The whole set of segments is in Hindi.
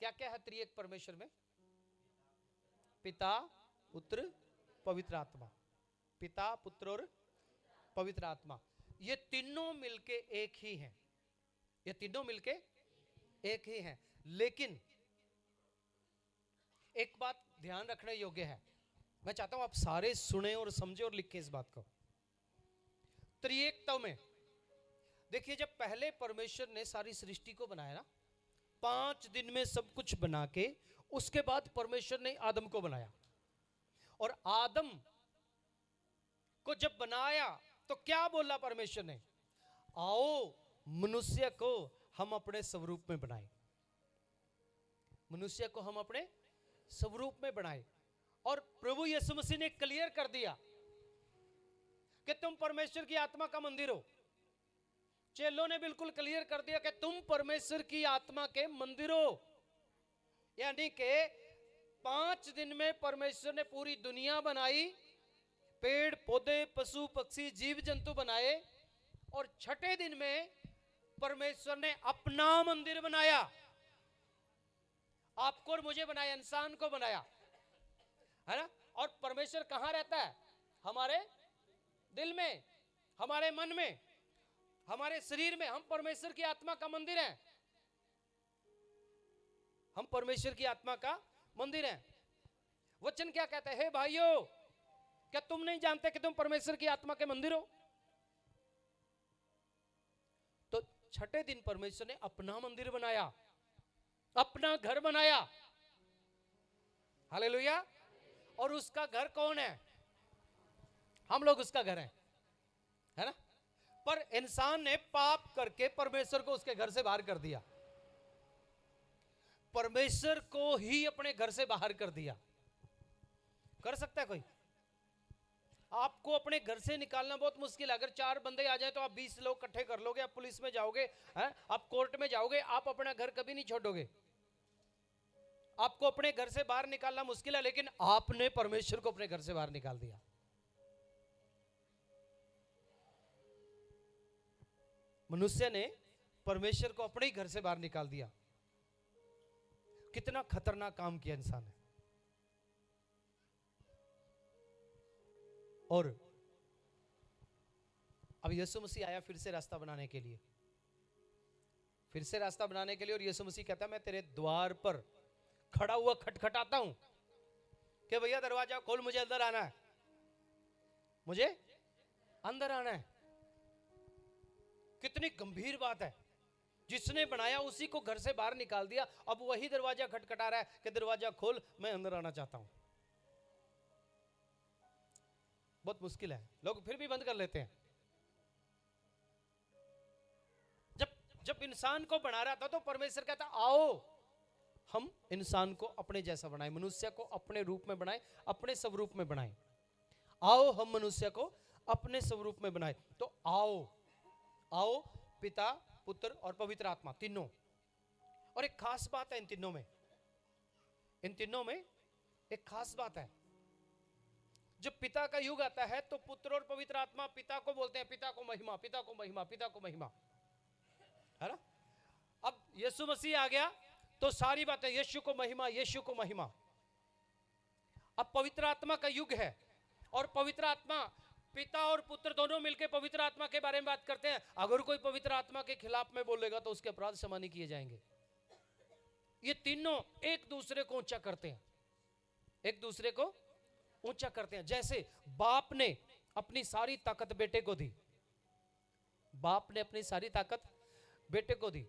क्या क्या है त्रिएक परमेश्वर में? पिता, पुत्र, पवित्र आत्मा। पिता, पुत्र और पवित्र आत्मा, ये तीनों मिलके एक ही हैं। ये तीनों मिलके एक ही हैं। लेकिन एक बात ध्यान रखने योग्य है, मैं चाहता हूं आप सारे सुने और समझे और लिखें इस बात को। त्रिएकत्व में देखिए, जब पहले परमेश्वर ने सारी सृष्टि को बनाया ना, 5 दिन में सब कुछ बना के उसके बाद परमेश्वर ने आदम को बनाया। और आदम को जब बनाया तो क्या बोला परमेश्वर ने? आओ मनुष्य को हम अपने स्वरूप में बनाए। मनुष्य को हम अपने स्वरूप में बनाए। और प्रभु यीशु मसीह ने क्लियर कर दिया कि तुम परमेश्वर की आत्मा का मंदिर हो। चेलों ने बिल्कुल क्लियर कर दिया कि तुम परमेश्वर की आत्मा के मंदिर हो। यानी कि 5 दिन में परमेश्वर ने पूरी दुनिया बनाई, पेड़ पौधे, पशु पक्षी, जीव जंतु बनाए, और 6ठे दिन में परमेश्वर ने अपना मंदिर बनाया। आपको और मुझे बनाया, इंसान को बनाया, है ना? और परमेश्वर कहां रहता है? हमारे दिल में, हमारे मन में, हमारे शरीर में। हम परमेश्वर की आत्मा का मंदिर हैं। हम परमेश्वर की आत्मा का मंदिर हैं। वचन क्या कहता है? हे भाइयों, क्या तुम नहीं जानते कि तुम परमेश्वर की आत्मा के मंदिर हो? तो 6ठे दिन परमेश्वर ने अपना मंदिर बनाया, अपना घर बनाया। हालेलुया। और उसका घर कौन है? हम लोग उसका घर हैं, है ना? पर इंसान ने पाप करके परमेश्वर को उसके घर से बाहर कर दिया। परमेश्वर को ही अपने घर से बाहर कर दिया। कर सकता है कोई? आपको अपने घर से निकालना बहुत मुश्किल है। अगर 4 बंदे आ जाए तो आप 20 लोग इकट्ठे कर लोगे, आप पुलिस में जाओगे, हैं? आप कोर्ट में जाओगे, आप अपना घर कभी नहीं छोड़ोगे। आपको अपने घर से बाहर निकालना मुश्किल है, लेकिन आपने परमेश्वर को अपने घर से बाहर निकाल दिया। मनुष्य ने परमेश्वर को अपने ही घर से बाहर निकाल दिया। कितना खतरनाक काम किया इंसान ने। और अब यीशु मसीह आया फिर से रास्ता बनाने के लिए, फिर से रास्ता बनाने के लिए। और यीशु मसीह कहता है, मैं तेरे द्वार पर खड़ा हुआ खटखटाता हूं कि भैया दरवाजा खोल, मुझे अंदर आना है, मुझे अंदर आना है। कितनी गंभीर बात है। जिसने बनाया उसी को घर से बाहर निकाल दिया, अब वही दरवाजा खटखटा रहा है कि दरवाजा खोल, मैं अंदर आना चाहता हूं। बहुत मुश्किल है, लोग फिर भी बंद कर लेते हैं। जब जब इंसान को बना रहा था तो परमेश्वर कहता, आओ हम इंसान को अपने जैसा बनाए, मनुष्य को अपने रूप में बनाए, अपने स्वरूप में बनाए। आओ हम मनुष्य को अपने स्वरूप में बनाए। तो आओ, आओ पिता, पुत्र और पवित्र आत्मा, तीनों। और एक खास बात है इन तीनों में, इन तीनों में एक खास बात है। जब पिता का युग आता है तो पुत्र और पवित्र आत्मा पिता को बोलते हैं, पिता को महिमा, पिता को महिमा, पिता को महिमा, है ना? अब यीशु मसीह आ गया तो सारी बातें यीशु को महिमा, यीशु को महिमा। अब पवित्र आत्मा का युग है और पवित्र आत्मा, पिता और पुत्र दोनों मिलकर पवित्र आत्मा के बारे में बात करते हैं। अगर कोई पवित्र आत्मा के खिलाफ में बोलेगा तो उसके अपराध क्षमा नहीं किए जाएंगे। ये तीनों एक दूसरे को ऊंचा करते हैं, एक दूसरे को ऊंचा करते हैं। जैसे बाप ने अपनी सारी ताकत बेटे को दी, बाप ने अपनी सारी ताकत बेटे को दी।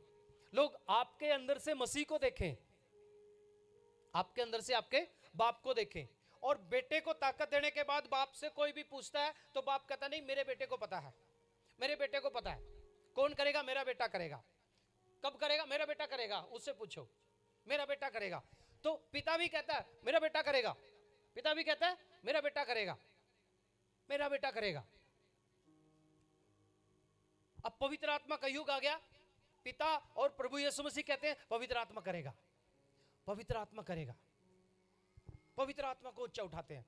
लोग आपके अंदर से मसीह को देखें, आपके अंदर से आपके बाप को देखें। और बेटे को ताकत देने के बाद बाप से कोई भी पूछता है तो बाप कहता नहीं, मेरे बेटे को पता है, मेरे बेटे को पता है। कौन करेगा? मेरा बेटा करेगा। कब करेगा? मेरा बेटा करेगा, उससे पूछो, मेरा बेटा करेगा। तो पिता भी कहता है मेरा बेटा करेगा, पिता भी कहता है मेरा बेटा करेगा, मेरा बेटा करेगा। अब पवित्र आत्मा का युग आ गया, पिता और प्रभु यीशु मसीह कहते हैं पवित्र आत्मा करेगा, पवित्र आत्मा करेगा। पवित्र आत्मा को ऊंचा उठाते हैं।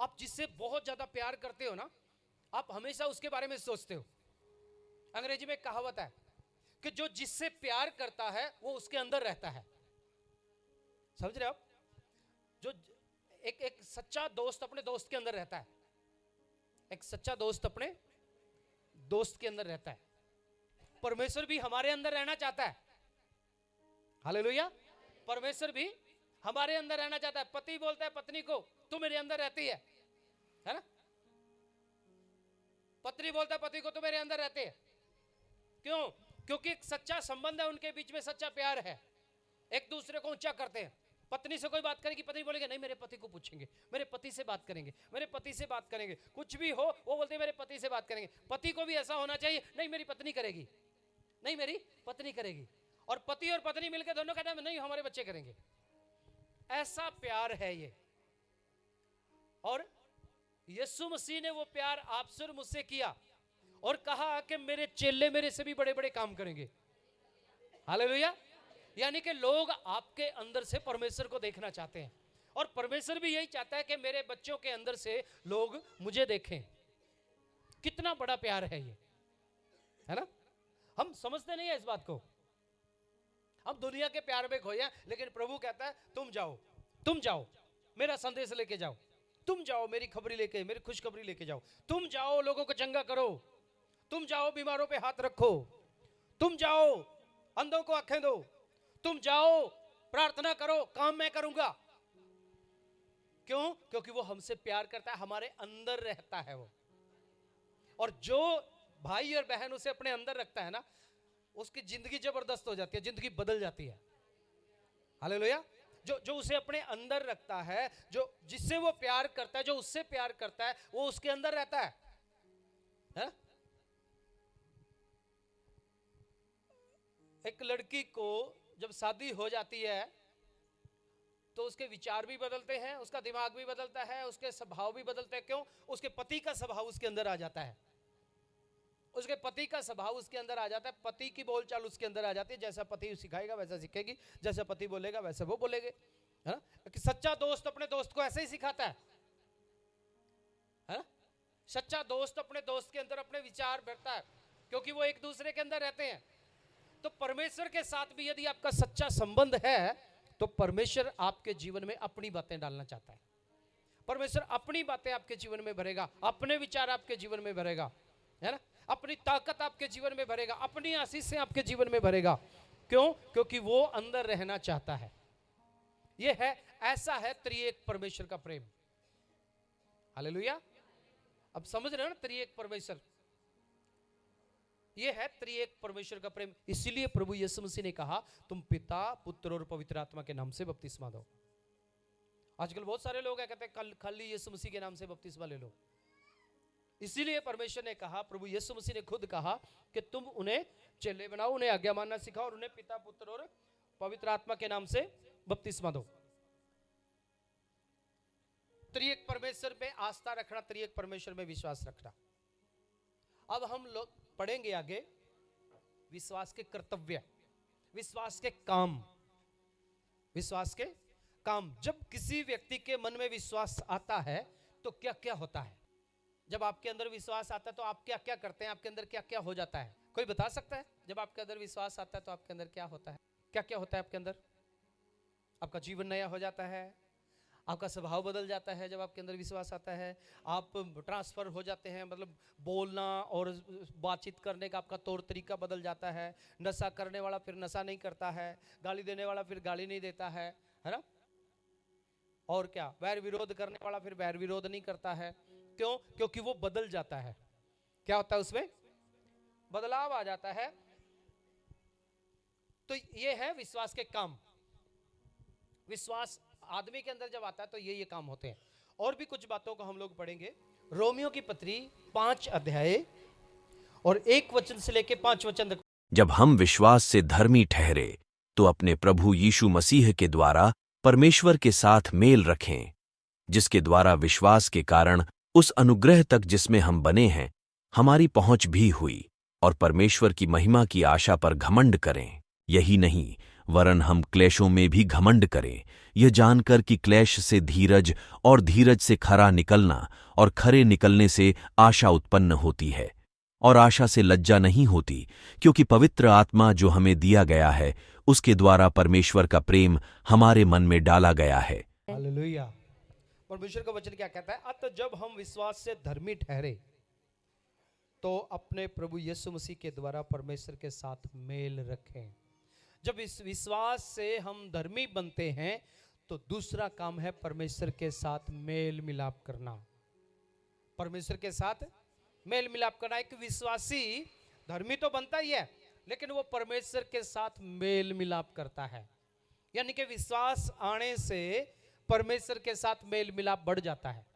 आप जिससे बहुत ज्यादा प्यार करते हो ना, आप हमेशा उसके बारे में सोचते हो। अंग्रेजी में कहावत है कि जो जिससे प्यार करता है वो उसके अंदर रहता है। समझ रहे हो आप? जो एक सच्चा दोस्त अपने दोस्त के अंदर रहता है, एक सच्चा दोस्त अपने दोस्त के अंदर रहता है। परमेश्वर भी हमारे अंदर रहना चाहता है। हालेलुया। परमेश्वर भी हमारे अंदर रहना चाहता है। पति बोलता है पत्नी को, तू मेरे अंदर रहती है ना? पत्नी बोलता है पति को, तू मेरे अंदर रहती है। क्यों? क्योंकि एक सच्चा संबंध है उनके बीच में, सच्चा प्यार है, एक दूसरे को ऊंचा करते हैं। पत्नी से कोई बात करेगी, पत्नी बोलेगी नहीं मेरे पति को पूछेंगे, मेरे पति से बात करेंगे, मेरे पति से बात करेंगे, कुछ भी हो वो बोलते हैं मेरे पति से बात करेंगे। पति को भी ऐसा होना चाहिए, नहीं मेरी पत्नी करेगी, नहीं मेरी पत्नी करेगी। और पति और पत्नी मिलकर दोनों कहते हैं नहीं हमारे बच्चे करेंगे। ऐसा प्यार है ये। और यीशु मसीह ने वो प्यार आपसे और मुझसे किया और कहा कि मेरे चेले मेरे से भी बड़े बड़े काम करेंगे। हालेलुया। यानी कि लोग आपके अंदर से परमेश्वर को देखना चाहते हैं और परमेश्वर भी यही चाहता है कि मेरे बच्चों के अंदर से लोग मुझे देखें। कितना बड़ा प्यार है ये, है ना? हम समझते नहीं है इस बात को, हम दुनिया के प्यार में खोए हैं। लेकिन प्रभु कहता है तुम जाओ, तुम जाओ, मेरा संदेश लेके जाओ, तुम जाओ मेरी खबरी लेके, मेरी खुशखबरी लेके जाओ, तुम जाओ लोगों को चंगा करो, तुम जाओ बीमारों पे हाथ रखो, तुम जाओ अंधों को आंखें दो, तुम जाओ प्रार्थना करो, काम मैं करूंगा। क्यों? क्योंकि वो हमसे प्यार करता है, हमारे अंदर रहता है वो। और जो भाई और बहन उसे अपने अंदर रखता है ना, उसकी जिंदगी जबरदस्त हो जाती है, जिंदगी बदल जाती है। हालेलुया। जो उसे अपने अंदर रखता है, जो जिससे वो प्यार करता है, जो उससे प्यार करता है, वो उसके अंदर रहता है? एक लड़की को जब शादी हो जाती है तो उसके विचार भी बदलते हैं, उसका दिमाग भी बदलता है, उसके स्वभाव भी बदलते हैं। क्यों? उसके पति का स्वभाव उसके अंदर आ जाता है, उसके पति का स्वभाव उसके अंदर आ जाता है, पति की बोलचाल उसके अंदर आ जाती है। जैसा पति सिखाएगा वैसा सीखेगी, जैसा पति बोलेगा वैसा वो बोलेगे, है ना? कि सच्चा दोस्त अपने दोस्त को ऐसे ही सिखाता है ना? सच्चा दोस्त अपने दोस्त के अंदर अपने विचार भरता है, क्योंकि वो एक दूसरे के अंदर रहते हैं। तो परमेश्वर के साथ भी यदि आपका सच्चा संबंध है तो परमेश्वर आपके जीवन में अपनी बातें डालना चाहता है। परमेश्वर अपनी बातें आपके जीवन में भरेगा, अपने विचार आपके जीवन में भरेगा, है ना? अपनी ताकत आपके जीवन में भरेगा, अपनी आशीषें आपके जीवन में भरेगा। क्यों? क्योंकि वो अंदर रहना चाहता है। ये है, ऐसा है त्रिएक परमेश्वर का प्रेम। हालेलुया। अब समझ रहे हो ना त्रिएक परमेश्वर, ये है त्रिएक परमेश्वर का प्रेम। इसीलिए प्रभु यीशु मसीह ने कहा तुम पिता पुत्र और पवित्र आत्मा के नाम से बपतिस्मा दो। आजकल बहुत सारे लोग हैं कहते हैं खाली यीशु मसीह के नाम से बपतिस्मा ले लो। इसीलिए परमेश्वर ने कहा, प्रभु यीशु मसीह ने खुद कहा कि तुम उन्हें चेले बनाओ, उन्हें आज्ञा मानना सिखाओ और उन्हें पिता पुत्र और पवित्र आत्मा के नाम से बपतिस्मा दो। त्रिएक परमेश्वर पे आस्था रखना, त्रिएक परमेश्वर में विश्वास रखना। अब हम लोग पढ़ेंगे आगे विश्वास के कर्तव्य, विश्वास के काम, विश्वास के काम। जब किसी व्यक्ति के मन में विश्वास आता है तो क्या क्या होता है? जब आपके अंदर विश्वास आता है तो आप क्या क्या करते हैं? आपके अंदर क्या क्या हो जाता है? कोई बता सकता है? जब आपके अंदर विश्वास आता है तो आपके अंदर क्या होता है? क्या क्या होता है आपके अंदर? आपका जीवन नया हो जाता है, आपका स्वभाव बदल जाता है। जब आपके अंदर विश्वास आता है आप ट्रांसफर हो जाते हैं, मतलब बोलना और बातचीत करने का आपका तौर तरीका बदल जाता है। नशा करने वाला फिर नशा नहीं करता है, गाली देने वाला फिर गाली नहीं देता है ना? और क्या, वैर विरोध करने वाला फिर वैर विरोध नहीं करता है। क्यों? क्योंकि वो बदल जाता है। क्या होता है? उसमें बदलाव आ जाता है। तो ये है विश्वास के काम। विश्वास आदमी के अंदर जब आता है तो ये काम होते हैं। और भी कुछ बातों को हम लोग पढ़ेंगे। रोमियो की पत्री 5 अध्याय और 1 वचन से लेके 5 वचन तक। जब हम विश्वास से धर्मी ठहरे तो अपने प्रभु यीशु मसीह के द्वारा परमेश्वर के साथ मेल रखें, जिसके द्वारा विश्वास के कारण उस अनुग्रह तक जिसमें हम बने हैं हमारी पहुंच भी हुई, और परमेश्वर की महिमा की आशा पर घमंड करें। यही नहीं, वरन हम क्लेशों में भी घमंड करें, यह जानकर कि क्लेश से धीरज और धीरज से खरा निकलना और खरे निकलने से आशा उत्पन्न होती है, और आशा से लज्जा नहीं होती, क्योंकि पवित्र आत्मा जो हमें दिया गया है उसके द्वारा परमेश्वर का प्रेम हमारे मन में डाला गया है। हालेलुया। परमेश्वर का वचन क्या कहता है? अतः जब हम विश्वास से धर्मी ठहरे तो अपने प्रभु यीशु मसीह के द्वारा परमेश्वर के साथ मेल रखें। जब इस विश्वास से हम धर्मी बनते हैं तो दूसरा काम है परमेश्वर के साथ मेल मिलाप करना। परमेश्वर के साथ मेल मिलाप करना। एक विश्वासी धर्मी तो बनता ही है, लेकिन वो परमेश्वर के साथ मेल मिलाप करता है। यानी कि विश्वास आने से परमेश्वर के साथ मेल मिलाप बढ़ जाता है।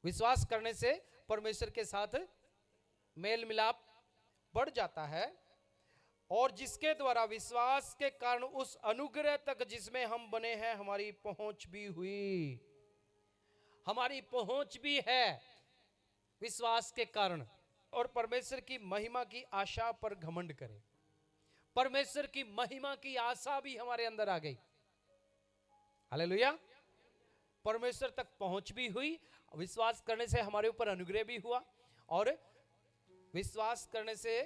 विश्वास करने से परमेश्वर के साथ मेल मिलाप बढ़ जाता है, और जिसके द्वारा विश्वास के कारण उस अनुग्रह तक जिसमें हम बने हैं हमारी पहुंच भी हुई। हमारी पहुंच भी है विश्वास के कारण। और परमेश्वर की महिमा की आशा पर घमंड करें। परमेश्वर की महिमा की आशा भी हमारे अंदर आ गई। हालेलुया। परमेश्वर तक पहुंच भी हुई, विश्वास करने से हमारे ऊपर अनुग्रह भी हुआ, और विश्वास करने से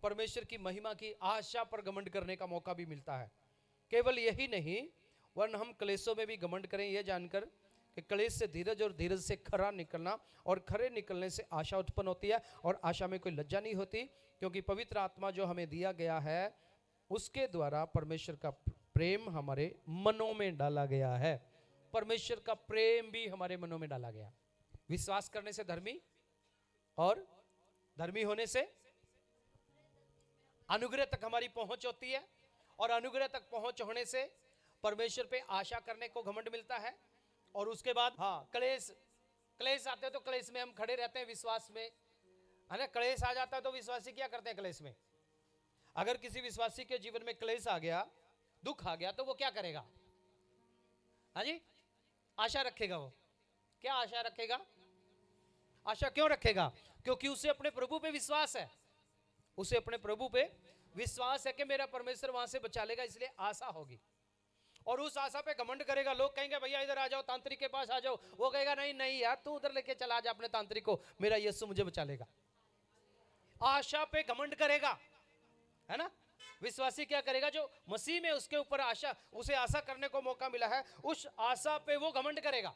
परमेश्वर की महिमा की आशा पर घमंड करने का मौका भी मिलता है। केवल यही नहीं, वरन हम क्लेशों में भी घमंड करें, यह जानकर कि क्लेश से धीरज, और धीरज से खरा निकलना, और खरे निकलने से आशा उत्पन्न होती है, और आशा में कोई लज्जा नहीं होती, क्योंकि पवित्र आत्मा जो हमें दिया गया है उसके द्वारा परमेश्वर का प्रेम हमारे मनों में डाला गया है। परमेश्वर का प्रेम भी हमारे मनों में डाला गया। विश्वास करने से धर्मी, और धर्मी होने से अनुग्रह तक हमारी पहुंच होती है, और अनुग्रह तक पहुंच होने से परमेश्वर पे आशा करने को घमंड मिलता है। और उसके बाद क्लेश आते हैं तो क्लेश में हम खड़े रहते हैं विश्वास में, है ना। क्लेश आ जाता है तो विश्वासी क्या करते हैं क्लेश में? अगर किसी विश्वासी के जीवन में क्लेश आ गया, दुख आ गया, तो वो क्या करेगा? हाँ जी, आशा रखेगा। वो क्या आशा रखेगा? आशा क्यों रखेगा? क्योंकि उसे अपने प्रभु पे विश्वास है। उसे अपने प्रभु पे विश्वास है कि मेरा परमेश्वर वहां से बचा लेगा, इसलिए आशा होगी। और उस आशा पे घमंड करेगा। लोग कहेंगे भैया इधर आ जाओ, तांत्रिक के पास आ जाओ, वो कहेगा नहीं नहीं यार, तू उधर लेके चला जा अपने तांत्रिक को, मेरा यीशु मुझे बचा लेगा। आशा पे घमंड करेगा, है ना। विश्वासी क्या करेगा? जो मसीह में उसके ऊपर आशा, उसे आशा करने को मौका मिला है, उस आशा पे वो घमंड करेगा।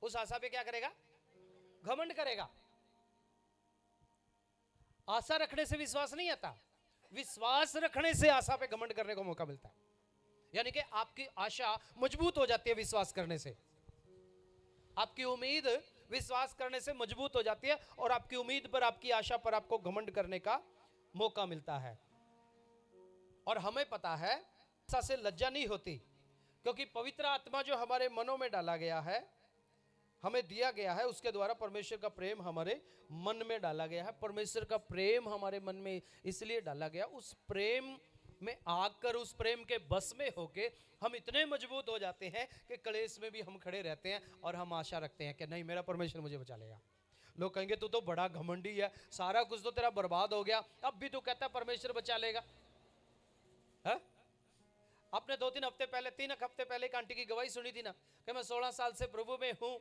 उस आशा पे क्या करेगा? घमंड करेगा। आशा रखने से विश्वास नहीं आता, विश्वास रखने से आशा पे घमंड करने को मौका मिलता है। यानी कि आपकी आशा मजबूत हो जाती है विश्वास करने से। आपकी उम्मीद विश्वास करने से मजबूत हो जाती है, और आपकी उम्मीद पर, आपकी आशा पर आपको घमंड करने का मौका मिलता है। और हमें पता है आशा से लज्जा नहीं होती, क्योंकि पवित्र आत्मा जो हमारे मनों में डाला गया है, हमें दिया गया है, उसके द्वारा परमेश्वर का प्रेम हमारे मन में डाला गया है। परमेश्वर का प्रेम हमारे मन में इसलिए डाला गया, उस प्रेम में आकर, उस प्रेम के बस में होके हम इतने मजबूत हो जाते हैं कि क्लेश में भी हम खड़े रहते हैं, और हम आशा रखते हैं कि नहीं, मेरा परमेश्वर मुझे बचा लेगा। लोग कहेंगे तू तो बड़ा घमंडी है, सारा कुछ तो तेरा बर्बाद हो गया, अब भी तू कहता है परमेश्वर बचा लेगा। है? आपने 2-3 हफ्ते पहले, 3 हफ्ते पहले एक आंटी की गवाही सुनी थी ना, कि मैं 16 साल से प्रभु में हूं,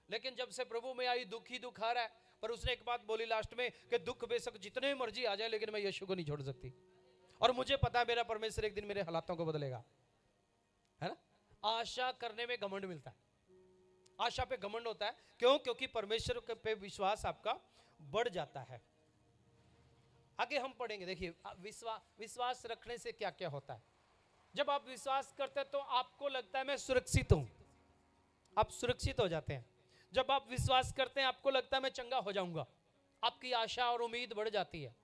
लेकिन जब से प्रभु में आई दुख ही दुख आ रहा है। पर उसने एक बात बोली लास्ट में कि दुख बेशक जितने मर्जी आ जाए, लेकिन मैं यीशु को नहीं छोड़ सकती, और मुझे पता है मेरा परमेश्वर एक दिन मेरे हालातों को बदलेगा। है ना। आशा करने में घमंड मिलता है, आशा पे घमंड होता है। क्यों? क्योंकि परमेश्वर पे विश्वास आपका बढ़ जाता है। आगे हम पढ़ेंगे। देखिए विश्वास रखने से क्या क्या होता है। जब आप विश्वास करते हैं तो आपको लगता है मैं सुरक्षित हूं, आप सुरक्षित हो जाते हैं। जब आप विश्वास करते हैं आपको लगता है मैं चंगा हो जाऊंगा, आपकी आशा और उम्मीद बढ़ जाती है।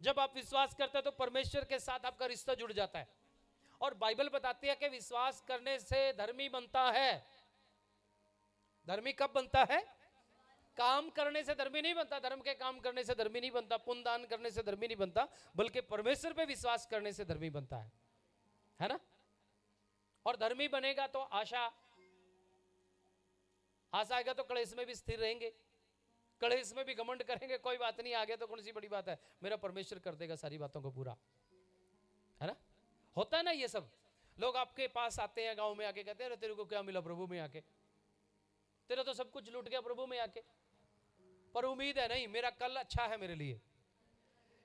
जब आप विश्वास करते हैं तो परमेश्वर के साथ आपका रिश्ता जुड़ जाता है। और बाइबल बताती है कि विश्वास करने से धर्मी बनता है। धर्मी कब बनता है? काम करने से धर्मी नहीं बनता, धर्म के काम करने से धर्मी नहीं बनता, पुण्य दान करने से धर्मी नहीं बनता, बल्कि परमेश्वर पे विश्वास करने से धर्मी बनता है ना। और धर्मी बनेगा तो आशा आएगा तो क्लेश में भी स्थिर रहेंगे, क्लेश में भी घमंड करेंगे, कोई बात नहीं, आगे तो कौन सी बड़ी बात है, मेरा परमेश्वर कर देगा सारी बातों को पूरा, है ना। होता है ना ये सब। लोग आपके पास आते हैं गांव में आके, कहते हैं तेरे को क्या मिला प्रभु में आके, तेरा तो सब कुछ लूट गया प्रभु में आके, पर उम्मीद है नहीं, मेरा कल अच्छा है मेरे लिए।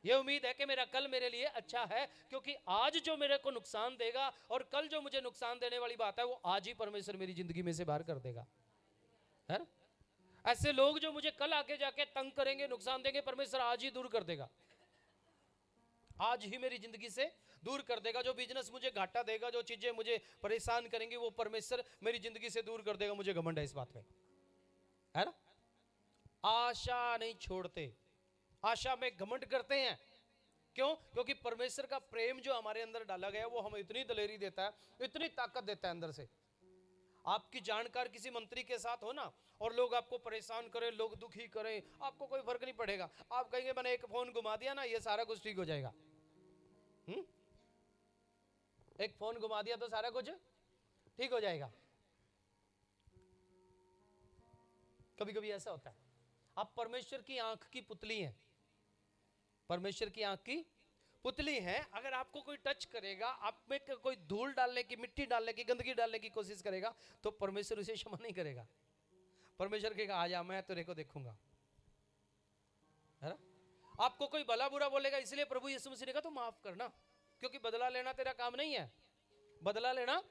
ये उम्मीद है कि मेरा कल मेरे लिए अच्छा है, क्योंकि आज जो मेरे को नुकसान देगा और कल जो मुझे नुकसान देने वाली बात है वो आज ही परमेश्वर मेरी जिंदगी में से बाहर कर देगा, है ना? ऐसे लोग जो मुझे कल आके जाके तंग करेंगे, नुकसान देंगे, परमेश्वर आज ही दूर कर देगा, आज ही मेरी जिंदगी से दूर कर देगा। जो बिजनेस मुझे घाटा देगा, जो चीजें मुझे परेशान करेंगी, वो परमेश्वर मेरी जिंदगी से दूर कर देगा। मुझे घमंड है इस बात पे, है ना? आशा नहीं छोड़ते, आशा में घमंड करते हैं। क्यों? क्योंकि परमेश्वर का प्रेम जो हमारे अंदर डाला गया वो हमें इतनी दलेरी देता है, इतनी ताकत देता है अंदर से। आपकी जानकार किसी मंत्री के साथ हो ना और लोग आपको परेशान करें, लोग दुखी करें, आपको कोई फर्क नहीं पड़ेगा। आप कहेंगे मैंने एक फोन घुमा दिया ना, ये सारा कुछ ठीक हो जाएगा। एक फोन घुमा दिया तो सारा कुछ ठीक हो जाएगा। कभी कभी ऐसा होता है। आप परमेश्वर की आंख की पुतली हैं, परमेश्वर की आंख की पुतली है। अगर आपको कोई टच करेगा, आप में कोई धूल डालने की, मिट्टी डालने की, गंदगी डालने की कोशिश करेगा, तो परमेश्वर उसे क्षमा नहीं करेगा। परमेश्वर कहेगा आजा, मैं तेरे को देखूंगा, है ना? आपको कोई भला बुरा बोलेगा, इसलिए प्रभु यीशु मसीह ने कहा तू माफ करना, क्योंकि बदला लेना तेरा काम नहीं है। बदला लेना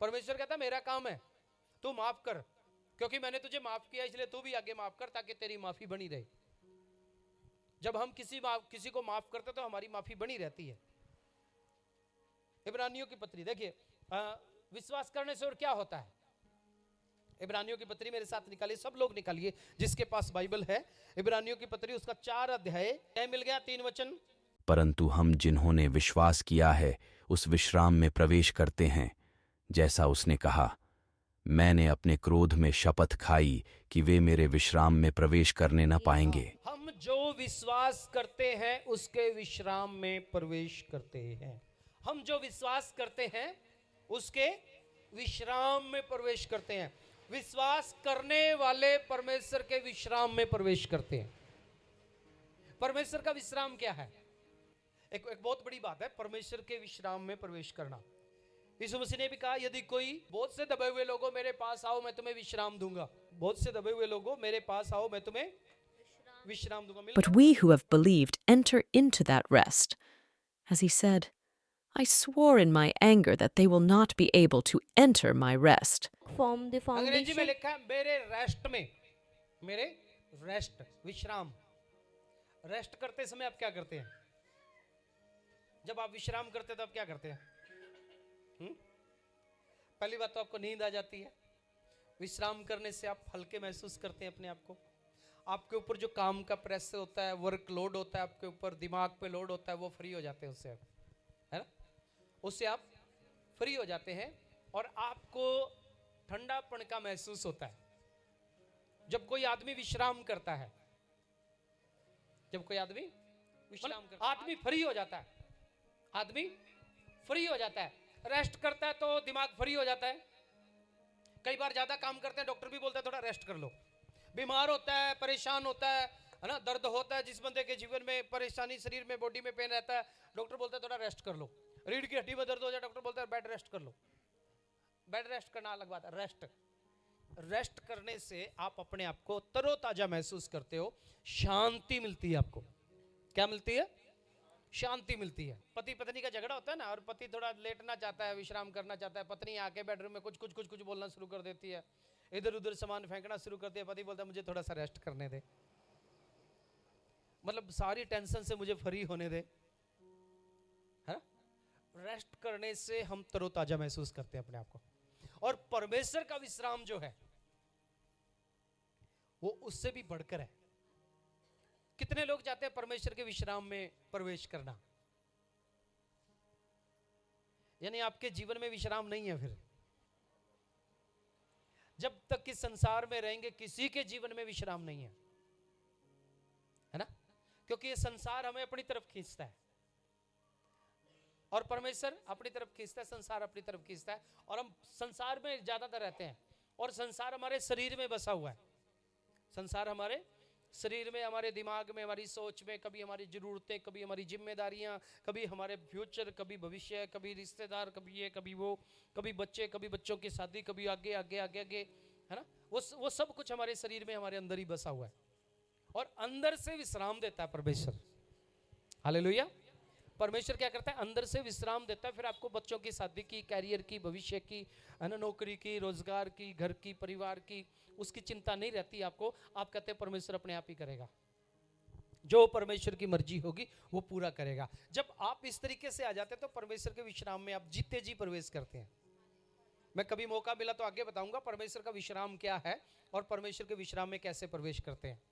परमेश्वर कहता मेरा काम है, तू माफ कर, क्योंकि मैंने तुझे माफ किया, इसलिए तू भी आगे माफ कर, ताकि तेरी माफी बनी रहे। जब हम किसी को माफ करते तो हमारी माफी बनी रहती है। इब्रानियों की पत्री देखिए, विश्वास करने से और क्या होता है। इब्रानियों की पत्री मेरे साथ निकालिए, सब लोग निकालिए जिसके पास बाइबल है। इब्रानियों की पत्री उसका 4 अध्याय मिल गया, 3 वचन। परंतु हम जिन्होंने विश्वास किया है उस विश्राम में प्रवेश करते हैं, जैसा उसने कहा, मैंने अपने क्रोध में शपथ खाई कि वे मेरे विश्राम में प्रवेश करने न पाएंगे। हम जो विश्वास करते हैं उसके विश्राम में प्रवेश करते हैं। हम जो विश्वास करते हैं उसके विश्राम में प्रवेश करते हैं। विश्वास करने वाले परमेश्वर के विश्राम में प्रवेश करते हैं। परमेश्वर का विश्राम क्या है? एक बहुत बड़ी बात है परमेश्वर के विश्राम में प्रवेश करना। यीशु मसीह ने भी कहा, यदि कोई बहुत से दबे हुए लोगों मेरे पास आओ, मैं तुम्हें विश्राम दूंगा। बहुत से दबे हुए लोगों मेरे पास आओ, मैं तुम्हें विश्राम दूंगा। But we who have believed enter into that rest. As he said, I swore in my anger that they will not be able to enter my rest. Form the अंग्रेजी में foundation. लिखा है मेरे रेस्ट में, मेरे रेस्ट, विश्राम। रेस्ट करते समय आप क्या करते हैं? जब आप विश्राम करते हैं तो आप क्या करते हैं? पहली बात तो आपको नींद आ जाती है। विश्राम करने से आप हल्के महसूस करते हैं अपने आप को। आपके ऊपर जो काम का प्रेशर होता है, वर्क लोड होता है, आपके ऊपर दिमाग पे लोड होता है, वो फ्री हो जाते हैं उससे, है ना? उससे आप फ्री हो जाते हैं और आपको ठंडापन का महसूस होता है। जब कोई आदमी विश्राम करता है, जब कोई आदमी विश्राम करता है, आदमी फ्री हो जाता है। आदमी फ्री हो जाता है, रेस्ट करता है तो दिमाग फ्री हो जाता है। कई बार ज्यादा काम करते हैं, डॉक्टर भी बोलता है थोड़ा रेस्ट कर लो। बीमार होता है, परेशान होता है ना, दर्द होता है, जिस बंदे के जीवन में परेशानी, शरीर में, बॉडी में पेन रहता है, डॉक्टर बोलता है थोड़ा रेस्ट कर लो। रीढ़ की हड्डी में दर्द हो जाए, डॉक्टर बोलता है बेड रेस्ट कर लो। बेड रेस्ट करना अलग बात है, रेस्ट करने से आप अपने आप को तरोताजा महसूस करते हो, शांति मिलती है आपको। क्या मिलती है? शांति मिलती है। पति पत्नी का झगड़ा होता है ना, और पति थोड़ा लेटना चाहता है, विश्राम करना चाहता है, पत्नी आके बेडरूम में कुछ बोलना शुरू कर देती है, इधर उधर सामान फेंकना शुरू करती है। पति बोलता है मुझे थोड़ा सा रेस्ट करने दे, मतलब सारी टेंशन से मुझे फ्री होने दे, है? रेस्ट करने से हम तरोताजा महसूस करते हैं अपने आप को। और परमेश्वर का विश्राम जो है वो उससे भी बढ़कर है। कितने लोग चाहते हैं परमेश्वर के विश्राम में प्रवेश करना? यानी आपके जीवन में विश्राम नहीं है। फिर जब तक कि संसार में रहेंगे किसी के जीवन में विश्राम नहीं है, है ना? क्योंकि ये संसार हमें अपनी तरफ खींचता है और परमेश्वर अपनी तरफ खींचता है, संसार अपनी तरफ खींचता है, और हम संसार में ज्यादातर रहते हैं। और संसार हमारे शरीर में बसा हुआ है। संसार हमारे शरीर में, हमारे दिमाग में, हमारी सोच में, कभी हमारी जरूरतें, कभी हमारी जिम्मेदारियां, कभी हमारे फ्यूचर, कभी भविष्य, कभी रिश्तेदार, कभी ये, कभी वो, कभी बच्चे, कभी बच्चों की शादी, कभी आगे आगे आगे आगे, है ना? वो सब कुछ हमारे शरीर में, हमारे अंदर ही बसा हुआ है। और अंदर से विश्राम देता है परमेश्वर। हालेलुया। परमेश्वर क्या करता है, अंदर से विश्राम देता है, फिर आपको बच्चों की, शादी की, कैरियर की, भविष्य की, है ना, नौकरी की, रोजगार की, घर की, परिवार की, उसकी चिंता नहीं रहती आपको। आप कहते हैं परमेश्वर अपने आप ही करेगा, जो परमेश्वर की मर्जी होगी वो पूरा करेगा। जब आप इस तरीके से आ जाते हैं तो परमेश्वर के विश्राम में आप जीते जी प्रवेश करते हैं। मैं कभी मौका मिला तो आगे बताऊंगा परमेश्वर का विश्राम क्या है और परमेश्वर के विश्राम में कैसे प्रवेश करते हैं।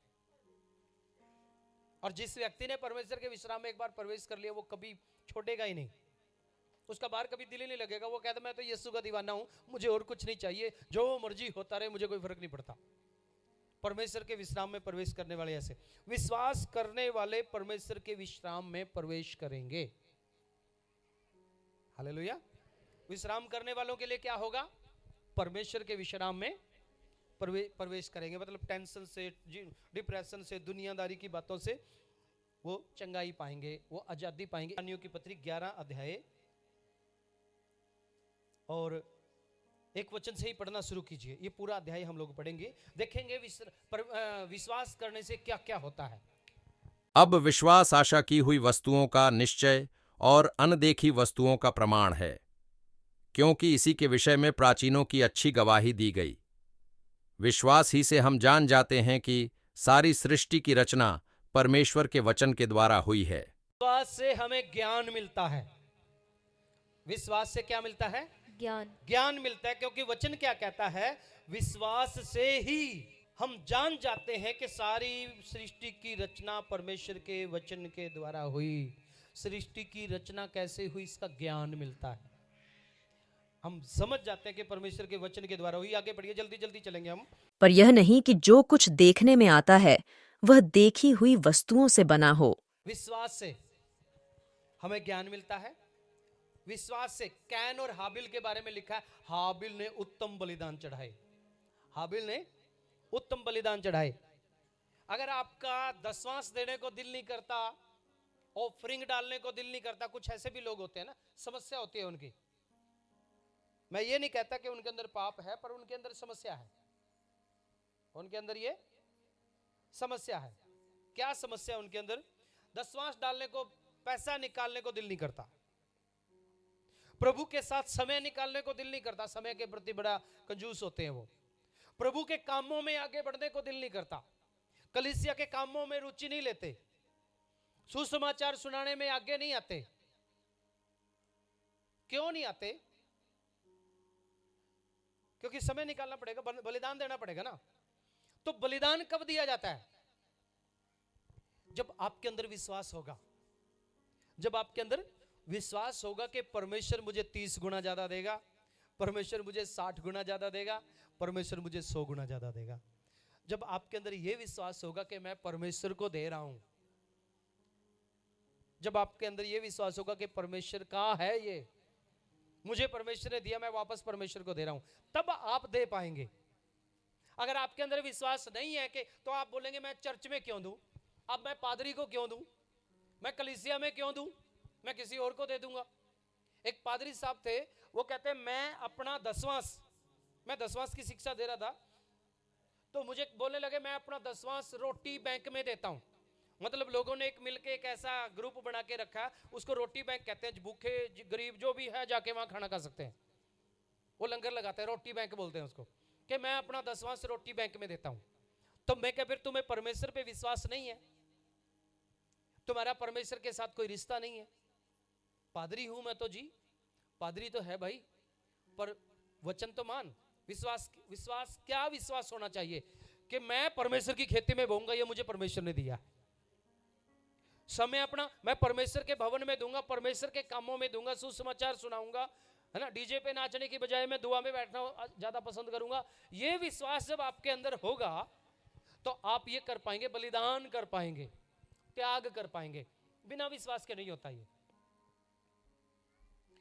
और जिस व्यक्ति ने परमेश्वर के विश्राम में एक बार प्रवेश कर लिया वो कभी छोड़ेगा ही नहीं, उसका बाहर कभी दिल ही नहीं लगेगा। वो कहता मैं तो यीशु का दीवाना हूं, मुझे और कुछ नहीं चाहिए, जो मर्जी होता रहे, मुझे कोई फर्क नहीं पड़ता। परमेश्वर के विश्राम में प्रवेश करने वाले ऐसे विश्वास करने वाले परमेश्वर के विश्राम में प्रवेश करेंगे। हालेलुया। विश्राम करने वालों के लिए क्या होगा, परमेश्वर के विश्राम में प्रवेश करेंगे। मतलब टेंशन से, डिप्रेशन से, दुनियादारी की बातों से वो चंगाई पाएंगे, वो आजादी पाएंगे। इब्रानियों की पत्री 11 अध्याय और एक वचन से ही पढ़ना शुरू कीजिए। ये पूरा अध्याय हम लोग पढ़ेंगे, देखेंगे विश्वास करने से क्या क्या होता है। अब विश्वास आशा की हुई वस्तुओं का निश्चय और अनदेखी वस्तुओं का प्रमाण है, क्योंकि इसी के विषय में प्राचीनों की अच्छी गवाही दी गई। विश्वास ही से हम जान जाते हैं कि सारी सृष्टि की रचना परमेश्वर के वचन के द्वारा हुई है। विश्वास से हमें ज्ञान मिलता है। विश्वास से क्या मिलता है, ज्ञान मिलता है, क्योंकि वचन क्या कहता है, विश्वास से ही हम जान जाते हैं कि सारी सृष्टि की रचना परमेश्वर के वचन के द्वारा हुई। सृष्टि की रचना कैसे हुई इसका ज्ञान मिलता है, हम समझ जाते हैं कि परमेश्वर के वचन के द्वारा हुई। आगे बढ़िए, जल्दी जल्दी चलेंगे हम। पर यह नहीं कि जो कुछ देखने में आता है वह देखी हुई वस्तुओं से बना हो। विश्वास से हमें ज्ञान मिलता है। विश्वास से कैन और हाबिल के बारे में लिखा है, हाबिल ने उत्तम बलिदान चढ़ाए। हाबिल ने उत्तम बलिदान चढ़ाए। अगर आपका दशवांश देने को दिल नहीं करता, ऑफरिंग डालने को दिल नहीं करता, कुछ ऐसे भी लोग होते हैं ना, समस्या होती है उनकी। मैं ये नहीं कहता कि उनके अंदर पाप है, पर उनके अंदर समस्या है, उनके अंदर ये समस्या है। क्या समस्या उनके अंदर, दशवांश डालने को, पैसा निकालने को दिल नहीं करता, प्रभु के साथ समय निकालने को दिल नहीं करता, समय के प्रति बड़ा कंजूस होते हैं वो, प्रभु के कामों में आगे बढ़ने को दिल नहीं करता, कलीसिया के कामों में रुचि नहीं लेते, सुसमाचार सुनाने में आगे नहीं आते। क्यों नहीं आते, क्योंकि समय निकालना पड़ेगा, बलिदान देना पड़ेगा ना। तो बलिदान कब दिया जाता है, जब आपके अंदर विश्वास होगा। जब आपके अंदर विश्वास होगा कि परमेश्वर मुझे 30 गुना ज्यादा देगा, परमेश्वर मुझे 60 गुना ज्यादा देगा, परमेश्वर मुझे 100 गुना ज्यादा देगा। जब आपके अंदर यह विश्वास होगा कि मैं परमेश्वर को दे रहा हूं, जब आपके अंदर यह विश्वास होगा कि परमेश्वर का है ये, मुझे परमेश्वर ने दिया, मैं वापस परमेश्वर को दे रहा हूं, तब आप दे पाएंगे। अगर आपके अंदर विश्वास नहीं है कि, तो आप बोलेंगे मैं चर्च में क्यों दूं, अब मैं पादरी को क्यों दूं, मैं कलीसिया में क्यों दूं, मैं किसी और को दे दूंगा। एक पादरी साहब थे, वो कहते हैं मैं अपना दशवांश, मैं दशवांश की शिक्षा दे रहा था, तो मुझे बोलने लगे मैं अपना दशवांश रोटी बैंक में देता हूं। मतलब लोगों ने एक मिलके एक ऐसा ग्रुप बना के रखा, उसको रोटी बैंक कहते हैं। भूखे गरीब जो भी है जाके वहां खाना खा सकते हैं, वो लंगर लगाते हैं, रोटी बैंक बोलते हैं उसको, कि मैं अपना दशवांश रोटी बैंक में देता हूं। तो मैं क्या, फिर तुम्हें परमेश्वर पे विश्वास नहीं है, तुम्हारा परमेश्वर के साथ कोई रिश्ता नहीं है। पादरी हूं मैं तो जी, पादरी तो है भाई, पर वचन तो मान। विश्वास, विश्वास क्या विश्वास होना चाहिए कि मैं परमेश्वर की खेती में बोऊंगा, ये मुझे परमेश्वर ने दिया। समय अपना मैं परमेश्वर के भवन में दूंगा, परमेश्वर के कामों में दूंगा, सुसमाचार सुनाऊंगा, है ना, डीजे पे नाचने की बजाय मैं दुआ में बैठना ज्यादा पसंद करूंगा। ये विश्वास जब आपके अंदर होगा तो आप ये कर पाएंगे, बलिदान कर पाएंगे, त्याग कर पाएंगे। बिना विश्वास के नहीं होता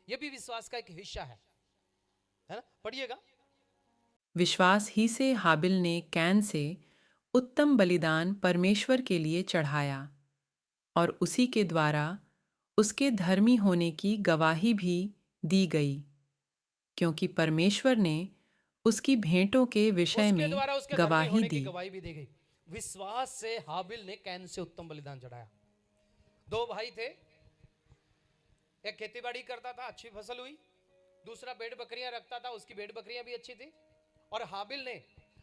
ये भी विश्वास का एक हिस्सा है ना। पढ़िएगा। विश्वास ही से हाबिल ने कैन से उत्तम बलिदान परमेश्वर के लिए चढ़ाया और उसी के द्वारा उसके धर्मी होने की गवाही भी दी गई, क्योंकि परमेश्वर ने उसकी भेंटों के विषय में गवाही दी। गवाही भी दी गई। विश्वास से हाबिल ने कैन से उत्तम बलिदान चढ़ाया। दो भाई थे, एक खेतीबाड़ी करता था, अच्छी फसल हुई, दूसरा भेड़ बकरियां रखता था, उसकी भेड़ बकरियां भी अच्छी थी। और हाबिल ने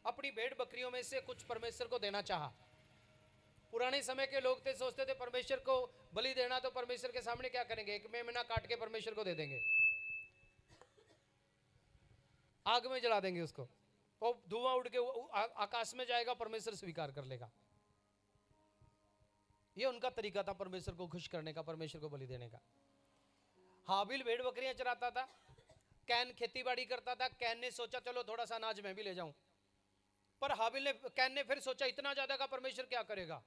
अपनी भेड़ बकरियों में से कुछ परमेश्वर को देना चाहा। पुराने समय के लोग थे, सोचते थे परमेश्वर को बलि देना तो परमेश्वर के सामने क्या करेंगे, एक मेमना काट के परमेश्वर को दे देंगे, आग में जला देंगे उसको, वो धुआं उड़ के आकाश में जाएगा, परमेश्वर स्वीकार कर लेगा। ये उनका तरीका था परमेश्वर को खुश करने का, परमेश्वर को बलि देने का। हाबिल भेड़ बकरियां चराता था, कैन खेती-बाड़ी करता था। कैन ने सोचा चलो थोड़ा सा अनाज मैं भी ले जाऊं, पर कैन ने फिर सोचा इतना ज्यादा का परमेश्वर क्या करेगा,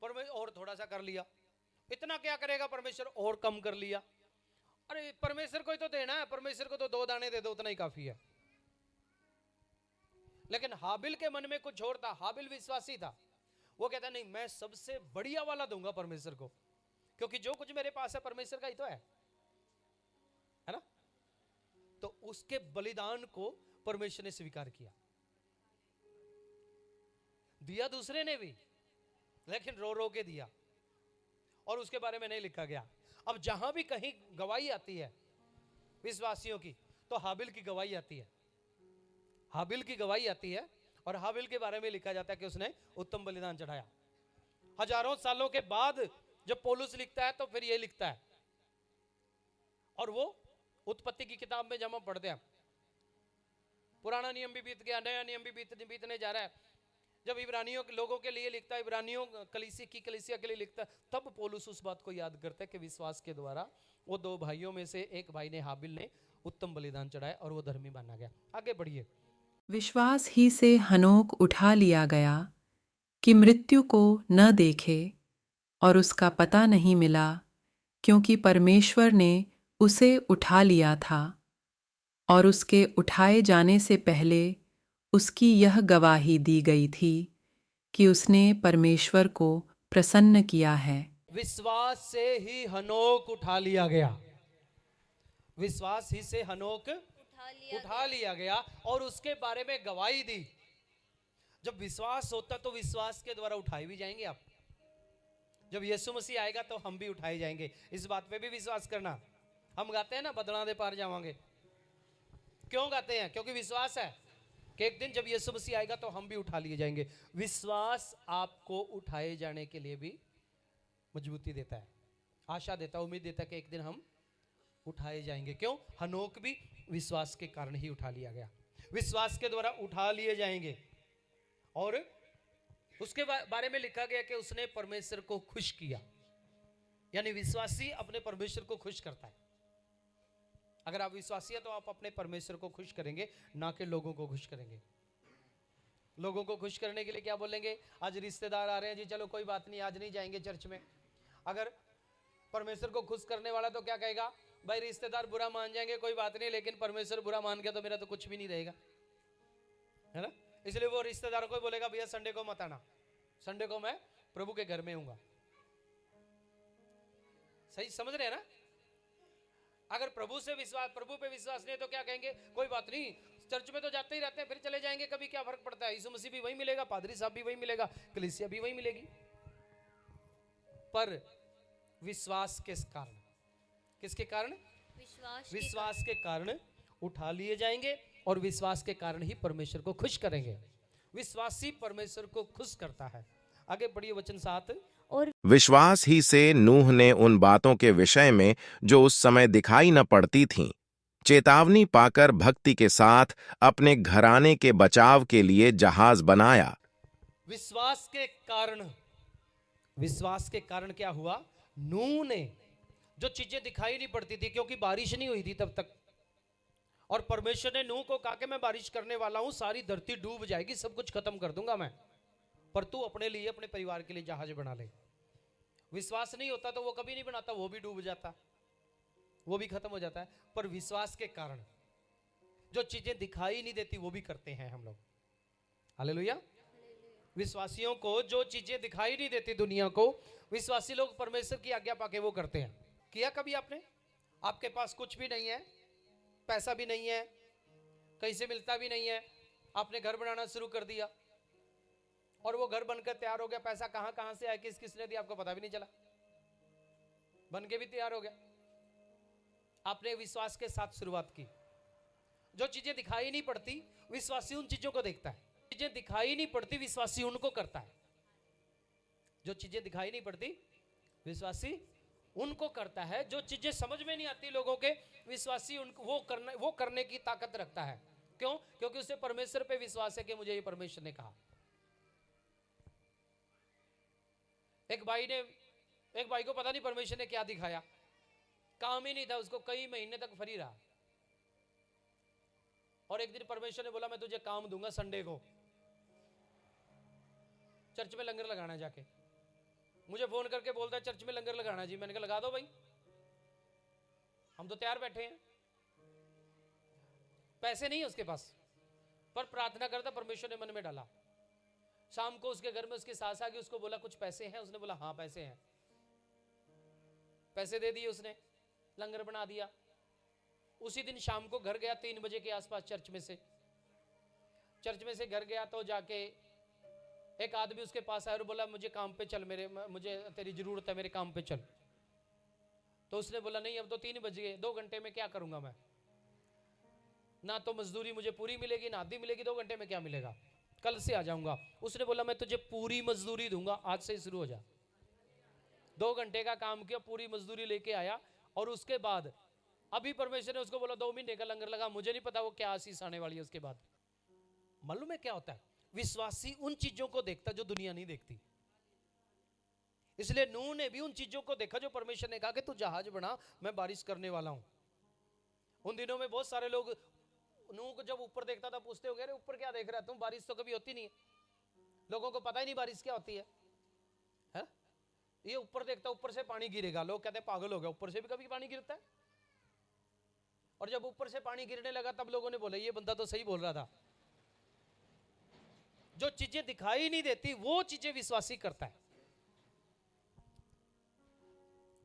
परमेश्वर और थोड़ा सा कर लिया। इतना क्या करेगा परमेश्वर, और कम कर लिया। अरे परमेश्वर को ही तो देना है, परमेश्वर को तो 2 दाने दे दो, उतना ही काफी है। लेकिन हाबिल के मन में कुछ और था। हाबिल विश्वासी था, वो कहता नहीं मैं सबसे बढ़िया वाला दूंगा परमेश्वर को, क्योंकि जो कुछ मेरे पास है परमेश्वर का ही तो है ना। तो उसके बलिदान को परमेश्वर ने स्वीकार किया। दिया दूसरे ने भी, लेकिन रो रो के दिया, और उसके बारे में नहीं लिखा गया। अब जहां भी कहीं गवाही आती है विश्वासियों की, तो हाबिल की गवाही आती है, हाबिल की गवाही आती है। और हाबिल के बारे में लिखा जाता है कि उसने उत्तम बलिदान चढ़ाया। हजारों सालों के बाद जब पौलुस लिखता है तो फिर ये लिखता है, और वो उत्पत्ति की किताब में जब हम पढ़ते हैं, पुराना नियम भी बीत गया, नया नियम भी बीतने जा रहा है। जब इब्रानियों के लोगों के लिए लिखता है, इब्रानियों कलीसिया के लिए लिखता है, तब पौलुस उस बात को याद करता है कि विश्वास के द्वारा वो 2 भाइयों में से एक भाई ने, हाबिल ने उत्तम बलिदान चढ़ाया और वो धर्मी माना गया। आगे बढ़िए। विश्वास ही से हनोक उठा लिया गया कि मृत्यु को न देखे, और उसका पता नहीं मिला, क्योंकि परमेश्वर ने उसे उठा लिया था। और उसके उठाए जाने से पहले उसकी यह गवाही दी गई थी कि उसने परमेश्वर को प्रसन्न किया है। विश्वास से ही हनोक उठा लिया गया, विश्वास ही से हनोक उठा लिया गया और उसके बारे में गवाही दी। जब विश्वास होता तो विश्वास के द्वारा उठाए भी जाएंगे आप। जब यीशु मसीह आएगा तो हम भी उठाए जाएंगे, इस बात पे भी विश्वास करना। हम गाते हैं ना, बदला दे पार जावांगे, क्यों गाते हैं? क्योंकि विश्वास है कि एक दिन जब यीशु मसीह आएगा तो हम भी उठा लिए जाएंगे। विश्वास आपको उठाए जाने के लिए भी मजबूती देता है, आशा देता है, उम्मीद देता है कि एक दिन हम उठाए जाएंगे। क्यों? हनोक भी विश्वास के कारण ही उठा लिया गया, विश्वास के द्वारा उठा लिए जाएंगे। और उसके बारे में लिखा गया कि उसने परमेश्वर को खुश किया, यानी विश्वासी अपने परमेश्वर को खुश करता है। अगर आप विश्वासी हैं तो आप अपने परमेश्वर को खुश करेंगे, ना कि लोगों को खुश करेंगे। लोगों को खुश करने के लिए क्या बोलेंगे? आज रिश्तेदार आ रहे हैं जी, चलो कोई बात नहीं, आज नहीं जाएंगे चर्च में। अगर परमेश्वर को खुश करने वाला तो क्या कहेगा? भाई रिश्तेदार बुरा मान जाएंगे कोई बात नहीं, लेकिन परमेश्वर बुरा मान गया तो मेरा तो कुछ भी नहीं रहेगा, है ना। इसलिए वो रिश्तेदारों को बोलेगा भैया संडे को मत आना, संडे को मैं प्रभु के घर में हूंगा। सही समझ रहे हैं ना? अगर प्रभु पे विश्वास नहीं है तो क्या कहेंगे? कोई बात नहीं, चर्च में तो जाते ही रहते हैं, फिर चले जाएंगे, कभी क्या फर्क पड़ता है, यीशु मसीह भी वही मिलेगा, पादरी साहब भी वही मिलेगा, कलीसिया भी वही मिलेगी। पर विश्वास के कारण, किसके कारण? विश्वास के कारण उठा लिए जाएंगे और विश्वास के कारण ही परमेश्वर को खुश करेंगे। विश्वासी परमेश्वर को खुश करता है। आगे बढ़िए, वचन 7। विश्वास ही से नूह ने उन बातों के विषय में जो उस समय दिखाई न पड़ती थीं, चेतावनी पाकर भक्ति के साथ अपने घराने के बचाव के लिए जहाज बनाया। विश्वास के कारण क्या हुआ? नूह ने जो चीजें दिखाई नहीं पड़ती थी, क्योंकि बारिश नहीं हुई थी तब तक, और परमेश्वर ने नूह को कहा कि मैं बारिश करने वाला हूं, सारी धरती डूब जाएगी, सब कुछ खत्म कर दूंगा मैं, पर तू अपने लिए, अपने परिवार के लिए जहाज बना ले। विश्वास नहीं होता तो वो कभी नहीं बनाता, वो भी डूब जाता, वो भी खत्म हो जाता है। पर विश्वास के कारण जो चीजें दिखाई नहीं देती वो भी करते हैं हम लोग। हालेलुया। विश्वासियों को जो चीजें दिखाई नहीं देती दुनिया को, विश्वासी लोग परमेश्वर की आज्ञा पाके वो करते हैं। किया कभी आपने? आपके पास कुछ भी नहीं है, पैसा भी नहीं है, कहीं से मिलता भी नहीं है, आपने घर बनाना शुरू कर दिया और वो घर बनकर तैयार हो गया, पैसा कहां कहां से आया, किस किसने दिया, आपको पता भी नहीं चला। बन के भी तैयार हो गया। आपने विश्वास के साथ शुरुआत की। जो चीजें दिखाई नहीं पड़ती विश्वासी उन चीजों को देखता है, चीजें दिखाई नहीं पड़ती विश्वासी उनको करता है। जो चीजें दिखाई नहीं पड़ती विश्वासी उनको करता है। जो चीजें समझ में नहीं आती लोगों के, विश्वासी उनको वो करने की ताकत रखता है। क्यों? क्योंकि उसे परमेश्वर पे विश्वास है कि मुझे ये परमेश्वर ने कहा। एक भाई को पता नहीं परमेश्वर ने क्या दिखाया, काम ही नहीं था उसको, कई महीने तक फ्री रहा। और एक दिन परमेश्वर ने बोला मैं तुझे काम दूंगा, संडे को चर्च में लंगर लगाना। जाके मुझे फोन करके बोलता है चर्च में लंगर लगाना जी। मैंने कहा लगा दो भाई, हम तो तैयार बैठे हैं। पैसे नहीं है उसके पास, पर प्रार्थना करता, परमेश्वर ने मन में डाला। शाम को उसके घर में उसकी सास आ गई, उसको बोला कुछ पैसे हैं? उसने बोला हाँ पैसे हैं। पैसे दे दिए उसने, लंगर बना दिया। उसी दिन शाम को घर गया 3 बजे के आसपास, चर्च में से घर गया तो जाके एक आदमी उसके पास आया और बोला मुझे काम पे चल, मुझे तेरी जरूरत है, मेरे काम पे चल। तो उसने बोला नहीं अब तो 3 बज गए, 2 घंटे में क्या करूंगा मैं, ना तो मजदूरी मुझे पूरी मिलेगी ना आधी मिलेगी, 2 घंटे में क्या मिलेगा, कल से आ जाऊंगा। उसने बोला मैं तुझे पूरी मजदूरी दूंगा, आज से शुरू हो जा। 2 घंटे का काम किया, पूरी मजदूरी लेके आया। और उसके बाद अभी परमेश्वर ने उसको बोला 2 महीने का लंगर लगा। मुझे नहीं पता वो क्या आशीष आने वाली है उसके बाद। मालूम है क्या होता है? विश्वासी उन चीजों को देखता जो दुनिया नहीं देखती। इसलिए नूह ने भी उन चीजों को देखा जो परमेश्वर ने कहा कि तू जहाज बना, मैं बारिश करने वाला हूं। उन दिनों में बहुत सारे लोग नूह को जब ऊपर देखता था पूछते हो गए ऊपर क्या देख रहा है तुम, बारिश तो कभी होती नहीं है। लोगों को पता ही नहीं बारिश क्या होती है? ये ऊपर देखता ऊपर से पानी गिरेगा, लोग कहते हैं पागल हो गया, ऊपर से भी कभी पानी गिरता है। और जब ऊपर से पानी गिरने लगा तब लोगों ने बोला ये बंदा तो सही बोल रहा था। जो चीजें दिखाई नहीं देती वो चीजें विश्वासी करता है।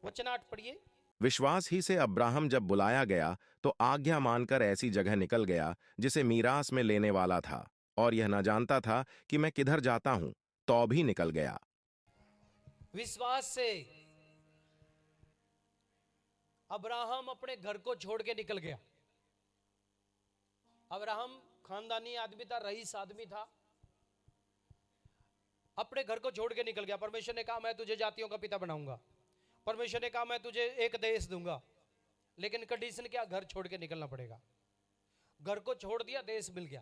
वचन 8 पढ़िए। विश्वास ही से अब्राहम जब बुलाया गया तो आज्ञा मानकर ऐसी जगह निकल गया जिसे मीरास में लेने वाला था, और यह न जानता था कि मैं किधर जाता हूं, तो भी निकल गया। विश्वास से अब्राहम अपने घर को छोड़ के निकल गया। अब्राहम खानदानी आदमी था, रईस आदमी था, अपने घर को छोड़ के निकल गया। परमेश्वर ने कहा मैं तुझे जातियों का पिता बनाऊंगा, परमेश्वर ने कहा मैं तुझे एक देश दूंगा, लेकिन कंडीशन क्या? घर छोड़ के निकलना पड़ेगा। घर को छोड़ दिया, देश मिल गया,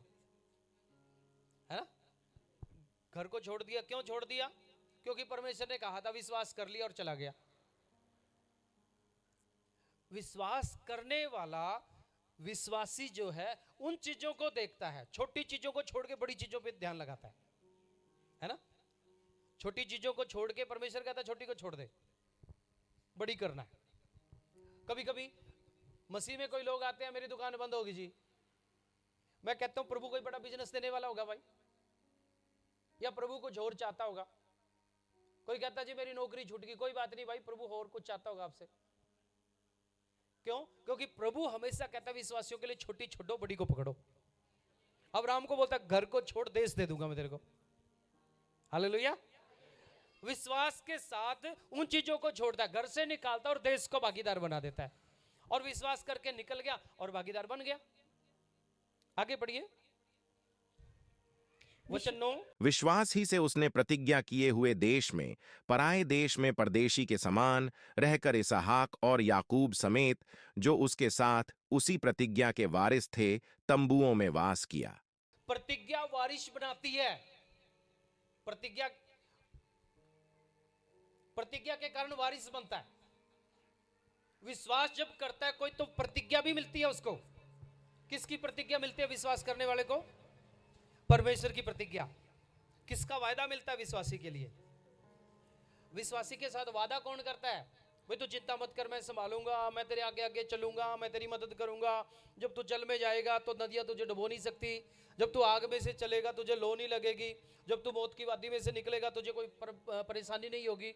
है ना? घर को छोड़ दिया। क्यों छोड़ दिया? क्योंकि परमेश्वर ने कहा था, विश्वास कर लिया और चला गया। विश्वास करने वाला विश्वासी जो है उन चीजों को देखता है, छोटी चीजों को छोड़ के बड़ी चीजों पे ध्यान लगाता है ना? छोटी चीजों को छोड़ के, परमेश्वर कहता है छोटी को छोड़ दे, बड़ी करना है। कभी कभी मसीह में कोई लोग आते हैं, मेरी दुकान बंद होगी जी। मैं कहता हूं प्रभु कोई बड़ा बिजनेस देने वाला होगा भाई, या प्रभु कुछ और चाहता होगा। कोई कहता जी मेरी नौकरी छूट गई, कोई बात नहीं भाई, प्रभु और कुछ चाहता होगा आपसे। क्यों? क्योंकि प्रभु हमेशा कहता है विश्वासियों के लिए छोटी छोड़ो, बड़ी को पकड़ो। अब्राहम को बोलता घर को छोड़, देश दे दूंगा मैं तेरे को। हालेलुया। विश्वास के साथ उन चीजों को छोड़ता है, घर से निकालता और देश को भागीदार बना देता है। और विश्वास करके निकल गया और भागीदार बन गया। आगे बढ़िए, वचन 9। विश्वास ही से उसने प्रतिज्ञा किए हुए देश में, पराए देश में परदेशी के समान रहकर इसहाक और याकूब समेत जो उसके साथ उसी प्रतिज्ञा के वारिस थे, तंबुओं में वास किया। प्रतिज्ञा वारिस बनाती है। प्रतिज्ञा के कारण वारिस बनता है। विश्वास जब करता है कोई तो प्रतिज्ञा भी मिलती है उसको। किसकी प्रतिज्ञा मिलती है विश्वास करने वाले को? परमेश्वर की प्रतिज्ञा। किसका वायदा मिलता है विश्वासी के लिए? विश्वासी के साथ वादा कौन करता है? भाई तू चिंता मत कर, मैं संभालूंगा, मैं तेरे आगे आगे चलूंगा, मैं तेरी मदद करूंगा। जब तू जल में जाएगा तो नदियां तुझे डुबो नहीं सकती। जब तू आग में से चलेगा तुझे लो नहीं लगेगी। जब तू मौत की वादी में से निकलेगा तुझे कोई परेशानी नहीं होगी।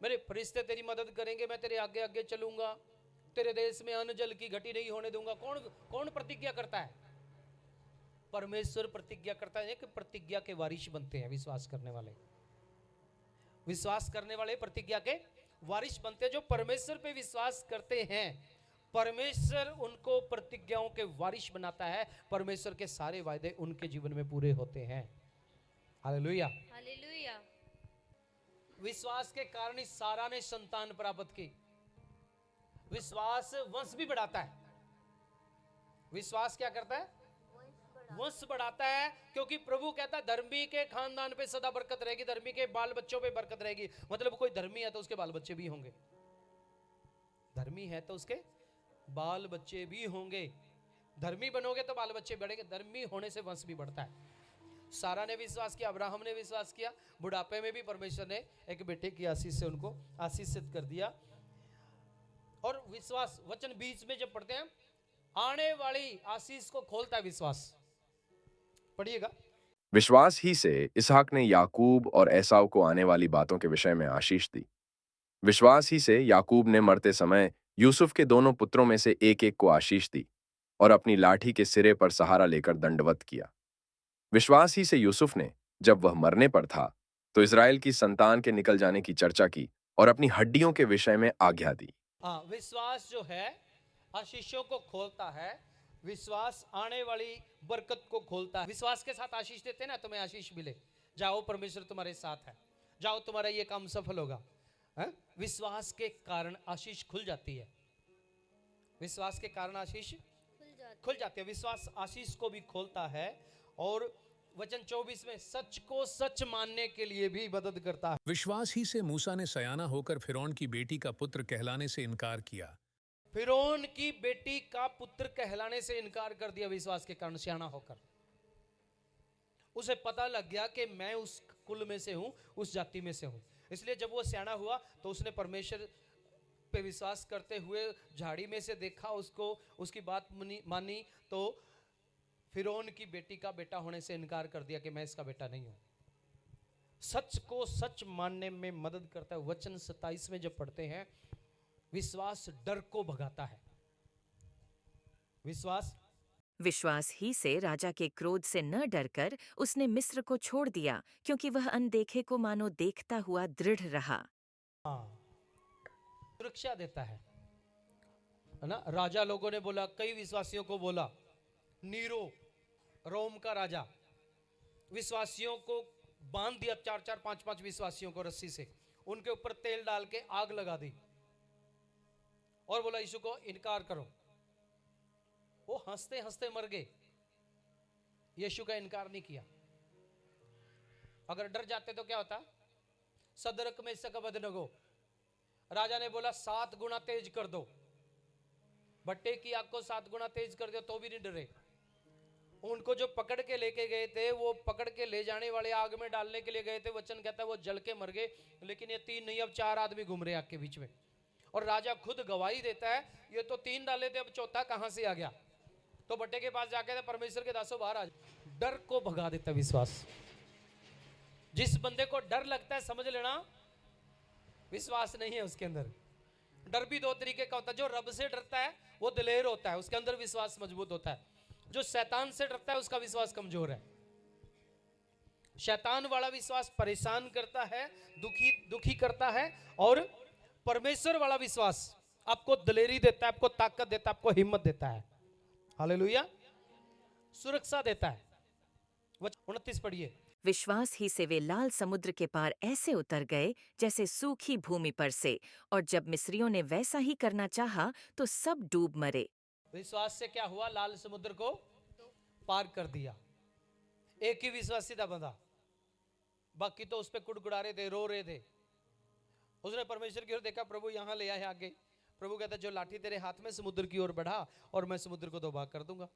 मेरे फरिश्ते तेरी मदद करेंगे, मैं तेरे आगे आगे चलूंगा, तेरे देश में अन्न जल की घटी नहीं होने दूंगा। कौन प्रतिज्ञा करता है? परमेश्वर प्रतिज्ञा करता है कि प्रतिज्ञा के वारिस बनते हैं विश्वास करने वाले। विश्वास करने वाले प्रतिज्ञा के वारिस बनते हैं। जो परमेश्वर पे विश्वास करते हैं, परमेश्वर उनको प्रतिज्ञाओं के वारिस बनाता है। परमेश्वर के सारे वायदे उनके जीवन में पूरे होते हैं। हालेलुया। हालेलुया। विश्वास के कारण ही सारा ने संतान प्राप्त की। विश्वास वंश भी बढ़ाता है। विश्वास क्या करता है? वंश बढ़ाता है, क्योंकि प्रभु कहता है धर्मी के खानदान पे सदा बरकत रहेगी, धर्मी के बाल बच्चों पे बरकत रहेगी। मतलब कोई धर्मी है तो उसके बाल बच्चे भी होंगे, धर्मी है तो उसके बाल बच्चे भी होंगे। धर्मी बनोगे तो बाल बच्चे बढ़ेंगे। धर्मी होने से वंश भी बढ़ता है। सारा ने विश्वास किया, अब्राहम ने विश्वास किया। बुढ़ापे में भी परमेश्वर ने एक बेटे की आशीष से उनको आशीषित कर दिया। और विश्वास वचन बीच में जब पढ़ते हैं, आने वाली आशीष को खोलता है विश्वास। पढ़िएगा। विश्वास ही से इसहाक ने याकूब और एसाव को आने वाली बातों के विषय में आशीष दी। विश्वास ही से याकूब ने मरते समय यूसुफ के दोनों पुत्रों में से एक एक को आशीष दी और अपनी लाठी के सिरे पर सहारा लेकर दंडवत किया। विश्वास ही से यूसुफ ने, जब वह मरने पर था, तो इस्राएल की संतान के निकल जाने की चर्चा की और अपनी हड्डियों के विषय में आज्ञा दी। विश्वास जो है आशीषों को खोलता है। विश्वास आने वाली बरकत को खोलता है। विश्वास के साथ आशीष देते हैं ना, तुम्हें आशीष मिले। जाओ परमेश्वर तुम्हारे साथ है, जाओ तुम्हारा ये काम सफल होगा। विश्वास के कारण आशीष खुल जाती है। विश्वास के कारण आशीष खुल जाती है। विश्वास आशीष को भी खोलता है। और वचन 24 में सच को सच मानने के लिए भी मदद करता है। विश्वास ही से मूसा ने सयाना होकर फिरौन की बेटी का पुत्र कहलाने से इनकार किया। फिरौन की बेटी का पुत्र कहलाने से इनकार कर दिया। विश्वास के कारण सियाना होकर उसे पता लग गया कि मैं उस कुल में से हूं, उस जाति में से हूं। इसलिए जब वो सियाना हुआ तो उसने परमेश्वर पे विश्वास करते हुए झाड़ी में से देखा उसको, उसकी बात मानी, तो फिरौन की बेटी का बेटा होने से इनकार कर दिया कि मैं इसका बेटा नहीं हूं। सच को सच मानने में मदद करता है। वचन 27 में जब पढ़ते हैं, विश्वास डर को भगाता है। विश्वास ही से राजा के क्रोध से न डरकर उसने मिस्र को छोड़ दिया, क्योंकि वह अनदेखे को मानो देखता हुआ दृढ़ रहा। सुरक्षा देता है ना। राजा लोगों ने बोला, कई विश्वासियों को बोला, नीरो रोम का राजा विश्वासियों को बांध दिया, 4-4, 5-5 विश्वासियों को रस्सी से, उनके ऊपर तेल डाल के आग लगा दी और बोला यीशु को इनकार करो। वो हंसते हंसते मर गए। यीशु का इनकार नहीं किया। अगर डर जाते तो क्या होता? सदरक में सकबदनगो, राजा ने बोला 7 गुना तेज कर दो, भट्टे की आग को 7 गुना तेज कर दो, तो भी नहीं डरे। उनको जो पकड़ के लेके गए थे, वो पकड़ के ले जाने वाले आग में डालने के लिए गए थे। वचन कहता है वो जल के मर गए। लेकिन ये 3 नहीं, अब 4 आदमी घूम रहे आग के बीच में। और राजा खुद गवाही देता है, ये तो 3 डाले थे, अब चौथा कहां से आ गया? तो भट्टे के पास जाके परमेश्वर के दासों बाहर आ जाए। डर को भगा देता विश्वास। जिस बंदे को डर लगता है, समझ लेना विश्वास नहीं है उसके अंदर। डर भी 2 तरीके का होता है। जो रब से डरता है वो दिलेर होता है, उसके अंदर विश्वास मजबूत होता है। जो शैतान से डरता है उसका विश्वास कमजोर है। शैतान वाला विश्वास परेशान करता है, दुखी करता है। और परमेश्वर वाला विश्वास आपको दिलेरी देता है, आपको ताकत देता है, आपको हिम्मत देता है। हालेलुया। सुरक्षा देता है। 29 पढ़िए। विश्वास ही से वे लाल समुद्र के पार ऐसे उतर गए जैसे सूखी भूमि पर से, और जब मिस्रियों ने वैसा ही करना चाहा तो सब डूब मरे। विश्वास से क्या हुआ? लाल समुद्र को पार कर दिया। एक ही विश्वासी था बंदा, बाकी तो उस पर कुड़कुड़ा रहे थे, रो रहे थे। उसने परमेश्वर की ओर देखा, प्रभु यहां ले आए आगे। प्रभु कहता जो लाठी तेरे हाथ में, समुद्र की ओर बढ़ा और मैं समुद्र को 2 भाग कर दूंगा।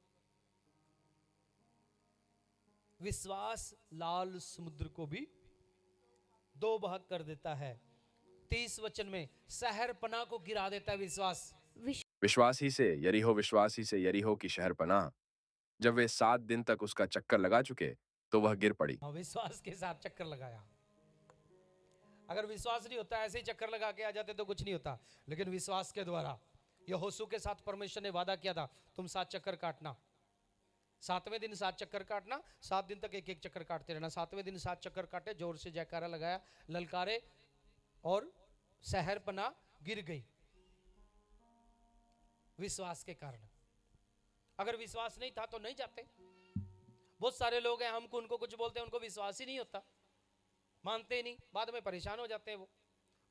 विश्वास लाल समुद्र को भी 2 भाग कर देता है। 30 वचन में शहरपनाह को गिरा देता है विश्वास। विश्वास ही से यरीहो की शहरपनाह, जब वे 7 दिन तक उसका चक्कर लगा चुके तो वह गिर पड़ी। विश्वास के साथ चक्कर लगाया। अगर विश्वास नहीं होता, ऐसे ही चक्कर लगा के आ जाते तो कुछ नहीं होता। लेकिन विश्वास के द्वारा यहोशू के साथ परमेश्वर ने वादा किया था, तुम 7 चक्कर काटना। 7वें दिन 7 चक्कर काटना, 7 दिन तक 1-1 चक्कर काटते रहना। 7वें दिन 7 चक्कर काटे, जोर से जयकारा लगाया, ललकारे और शहरपना गिर गई विश्वास के कारण। अगर विश्वास नहीं था तो नहीं जाते। बहुत सारे लोग हैं, हमको उनको कुछ बोलते हैं, उनको विश्वास ही नहीं होता, मानते ही नहीं, बाद में परेशान हो जाते हैं वो,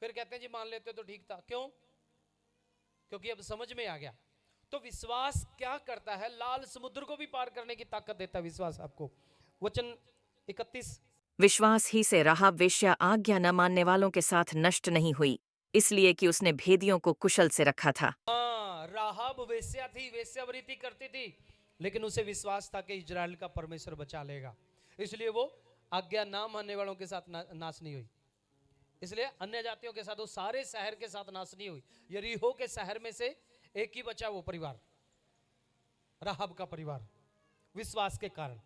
फिर कहते हैं जी मान लेते तो ठीक था। क्यों? क्योंकि अब समझ में आ गया। तो विश्वास क्या करता है? लाल समुद्र को भी पार करने की ताकत देता है विश्वास आपको। वचन 31, विश्वास ही से राहाब वेश्या आज्ञा न मानने वालों के साथ नष्ट नहीं हुई, इसलिए कि उसने भेदियों को कुशल से रखा था। हाँ, राहाब वेश्या थी, वेश्यावृत्ति करती थी, लेकिन उसे विश्वास था कि इजराइल का परमेश्वर बचा लेगा, इसलिए वो आज्ञा ना मानने वालों के साथ नाश नहीं हुई। इसलिए अन्य जातियों के साथ, वो सारे शहर के साथ नाश नहीं हुई। यरीहो के शहर में से एक ही बचा, वो परिवार, राहाब का परिवार, विश्वास के कारण।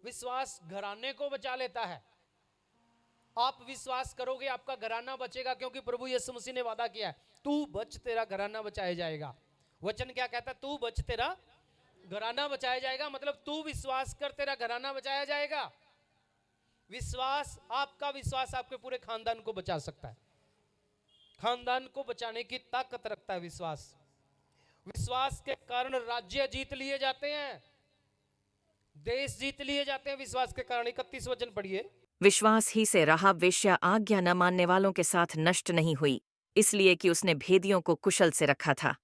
विश्वास घराने को बचा लेता है। आप विश्वास करोगे आपका घराना बचेगा, क्योंकि प्रभु यीशु मसीह ने वादा किया है, तू बच तेरा घराना बचाया जाएगा। वचन क्या कहता है? तू बच तेरा घराना बचाया जाएगा, मतलब तू विश्वास कर तेरा घराना बचाया जाएगा। विश्वास, आपका विश्वास आपके पूरे खानदान को बचा सकता है। खानदान को बचाने की ताकत रखता है विश्वास। विश्वास के कारण राज्य जीत लिए जाते हैं, देश जीत लिए जाते हैं विश्वास के कारण। 31 वचन पढ़िए। विश्वास ही से राहाब वेश्या आज्ञा न मानने वालों के साथ नष्ट नहीं हुई, इसलिए कि उसने भेदियों को कुशल से रखा था।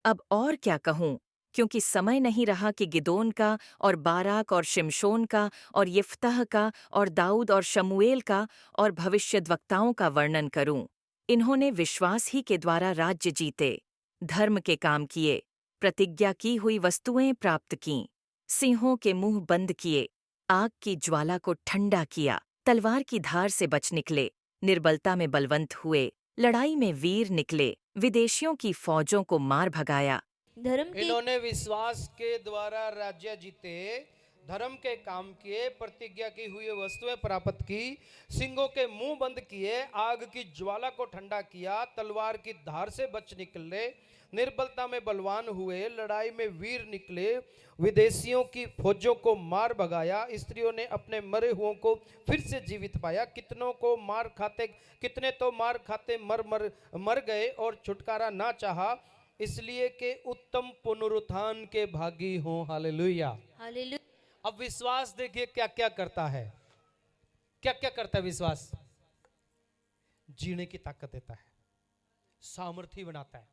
अब और क्या कहूँ, क्योंकि समय नहीं रहा कि गिदोन का और बाराक और शिमशोन का और यिफ्तह का और दाऊद और शमूएल का और भविष्यद्वक्ताओं का वर्णन करूं। इन्होंने विश्वास ही के द्वारा राज्य जीते, धर्म के काम किए, प्रतिज्ञा की हुई वस्तुएं प्राप्त कीं, सिंहों के मुंह बंद किए, आग की ज्वाला को ठंडा किया, तलवार की धार से बच निकले, निर्बलता में बलवंत हुए, लड़ाई में वीर निकले, विदेशियों की फौजों को मार भगाया। इन्होंने विश्वास के द्वारा राज्य जीते, धर्म के काम किए, प्रतिज्ञा की हुई वस्तुएं प्राप्त की, सिंहों के मुंह बंद किए, आग की ज्वाला को ठंडा किया, तलवार की धार से बच निकले, निर्बलता में बलवान हुए, लड़ाई में वीर निकले, विदेशियों की फौजों को मार भगाया, स्त्रियों ने अपने मरे हुओं को फिर से जीवित पाया, कितने तो मार खाते मर गए और छुटकारा ना चाहा, इसलिए कि उत्तम पुनरुत्थान के भागी हों। Hallelujah, hallelujah. अब विश्वास देखिए क्या क्या करता है, क्या क्या करता है विश्वास? जीने की ताकत देता है, सामर्थ्य बनाता है।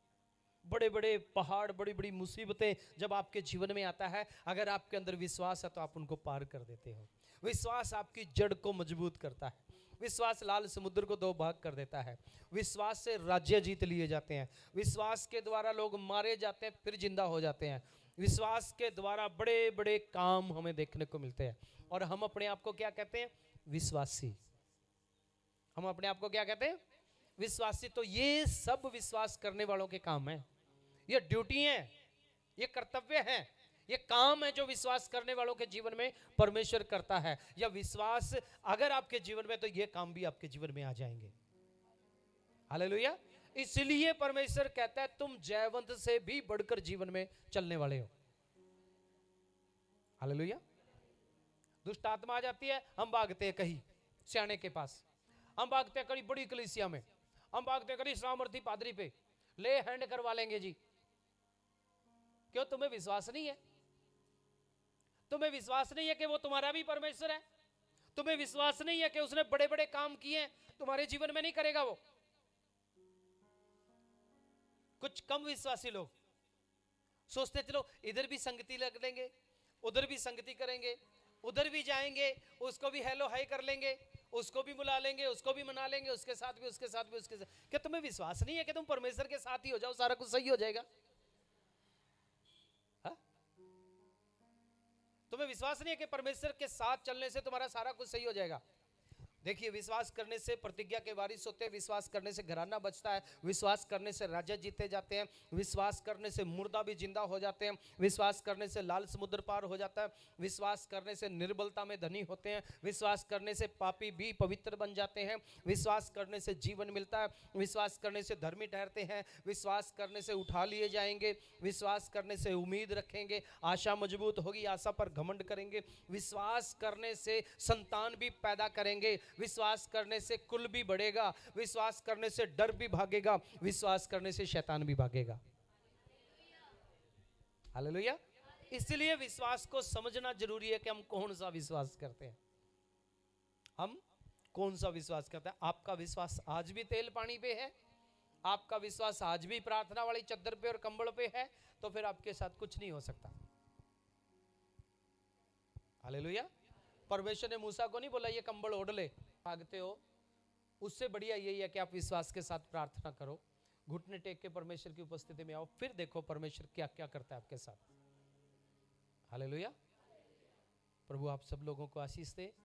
बड़े बड़े पहाड़, बड़ी बड़ी मुसीबतें जब आपके जीवन में आता है, अगर आपके अंदर विश्वास है तो आप उनको पार कर देते हो। विश्वास आपकी जड़ को मजबूत करता है। विश्वास लाल समुद्र को 2 भाग कर देता है। विश्वास से राज्य जीत लिए जाते हैं। विश्वास के द्वारा लोग मारे जाते हैं फिर जिंदा हो जाते हैं। विश्वास के द्वारा बड़े बड़े काम हमें देखने को मिलते हैं। और हम अपने आप को क्या कहते हैं? विश्वासी। हम अपने आप को क्या कहते हैं? विश्वासी। तो ये सब विश्वास करने वालों के काम है, ये ड्यूटी है, ये कर्तव्य है, ये काम है जो विश्वास करने वालों के जीवन में परमेश्वर करता है। या विश्वास अगर आपके जीवन में, तो ये काम भी आपके जीवन में आ जाएंगे। हालेलुया। इसलिए परमेश्वर कहता है तुम जयवंत से भी बढ़कर जीवन में चलने वाले हो। हालेलुया। दुष्ट आत्मा आ जाती है, हम भागते हैं कहीं सियाने के पास, हम भागते हैं कहीं बड़ी कलीसिया में, हम भागते हैं कहीं सामर्थी पादरी पे, ले हैंड करवा लेंगे जी। क्यों? तुम्हें विश्वास नहीं है। तुम्हें विश्वास नहीं है कि वो तुम्हारा भी परमेश्वर है। तुम्हें विश्वास नहीं है कि उसने बड़े बड़े काम किए हैं, तुम्हारे जीवन में नहीं करेगा वो। कुछ कम विश्वासी लोग सोचते चलो इधर भी संगति लग लेंगे, उधर भी संगति करेंगे, उधर भी जाएंगे, उसको भी हेलो हाय कर लेंगे, उसको भी बुला लेंगे, उसको भी मना लेंगे, उसके साथ भी, उसके साथ भी, उसके साथ। क्या तुम्हें विश्वास नहीं है कि तुम परमेश्वर के साथ ही हो जाओ, सारा कुछ सही हो जाएगा? हा? तुम्हें विश्वास नहीं है कि परमेश्वर के साथ चलने से तुम्हारा सारा कुछ सही हो जाएगा? देखिए, विश्वास करने से प्रतिज्ञा के वारिस होते हैं, विश्वास करने से घराना बचता है, विश्वास करने से राज्य जीते जाते हैं, विश्वास करने से मुर्दा भी जिंदा हो जाते हैं, विश्वास करने से लाल समुद्र पार हो जाता है, विश्वास करने से निर्बलता में धनी होते हैं, विश्वास करने से पापी भी पवित्र बन जाते हैं, विश्वास करने से जीवन मिलता है, विश्वास करने से धर्मी ठहरते हैं, विश्वास करने से उठा लिए जाएंगे, विश्वास करने से उम्मीद रखेंगे, आशा मजबूत होगी, आशा पर घमंड करेंगे, विश्वास करने से संतान भी पैदा करेंगे, विश्वास करने से कुल भी बढ़ेगा, विश्वास करने से डर भी भागेगा, विश्वास करने से शैतान भी भागेगा। हालेलुया। इसलिए विश्वास को समझना जरूरी है कि हम कौन सा विश्वास करते हैं। हम कौन सा विश्वास करते हैं? आपका विश्वास आज भी तेल पानी पे है, आपका विश्वास आज भी प्रार्थना वाली चद्दर पे और कंबल पे है, तो फिर आपके साथ कुछ नहीं हो सकता। हालेलुया। परमेश्वर ने मूसा को नहीं बोला ये कंबल ओढ़ ले, भागते हो। उससे बढ़िया यही है कि आप विश्वास के साथ प्रार्थना करो, घुटने टेक के परमेश्वर की उपस्थिति में आओ, फिर देखो परमेश्वर क्या क्या करता है आपके साथ। हालेलुया। प्रभु आप सब लोगों को आशीष दे।